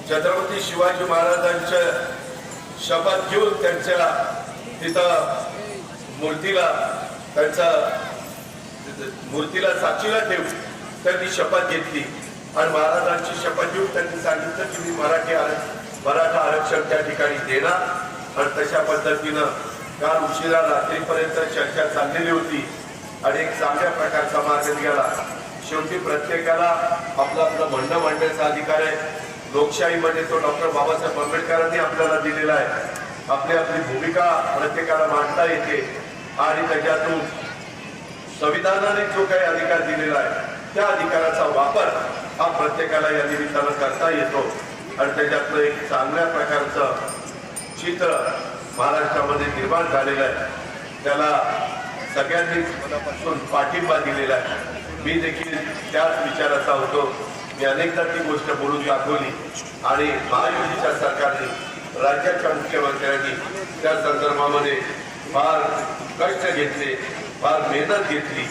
छत्रपती शिवाजी महाराजांच्या शपथ घेऊन त्यांच्या तिथं मूर्तीला साक्षीला ठेवून त्यांनी शपथ घेतली आणि महाराजांची शपथ घेऊन त्यांनी सांगितलं की मी मराठा आरक्षण त्या ठिकाणी देणार। आणि तशा पद्धतीनं काल उशिरा रात्रीपर्यंत चर्चा चाललेली होती आणि एक चांगल्या प्रकारचा मार्ग निघाला। शेवटी प्रत्येकाला आपलं आपलं म्हणणं मांडण्याचा अधिकार आहे। लोकशाहीमध्ये तो डॉक्टर बाबासाहेब आंबेडकरांनी आपल्याला दिलेला आहे। आपली आपली भूमिका प्रत्येकाला मांडता येते आणि त्याच्यातून संविधानाने जो काही अधिकार दिलेला आहे त्या अधिकाराचा वापर हा प्रत्येकाला या निमित्तानं करता येतो आणि त्याच्यातलं एक चांगल्या प्रकारचं चित्र महाराष्ट्रामध्ये निर्माण झालेलं आहे। त्याला सगळ्यांनी मनापासून पाठिंबा दिलेला आहे। मी देखील त्याच विचाराचा होतो। मी अनेकदा ती गोष्ट बोलून दाखवली आणि महायुतीच्या सरकारने राज्याच्या मुख्यमंत्र्यांनी त्या संदर्भामध्ये फार कष्ट घेतले, फार मेहनत घेतली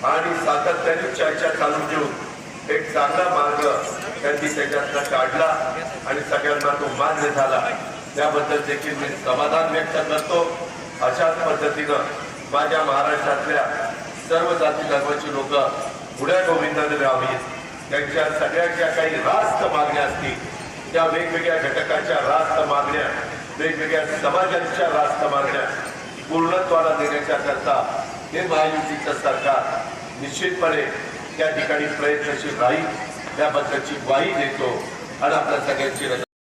आणि सातत्याने चर्चा चालू ठेवून एक चांगला मार्ग त्यांनी त्याच्यातनं काढला आणि सगळ्यांना तो मान्य झाला। त्याबद्दल देखील मी समाधान व्यक्त करतो। अशाच पद्धतीनं माझ्या महाराष्ट्रातल्या सर्व जाती धर्माची लोक पुढ्या गोविंदाने राहावीत। त्यांच्या सगळ्या ज्या काही रास्त मागण्या असतील त्या वेगवेगळ्या घटकाच्या रास्त मागण्या, वेगवेगळ्या समाजांच्या रास्त मागण्या पूर्णत्वाला देण्याच्या करता हे महायुतीचं सरकार निश्चितपणे त्या ठिकाणी प्रयत्नशील राहील, त्याबद्दलची ग्वाही देतो आणि आपल्या सगळ्यांची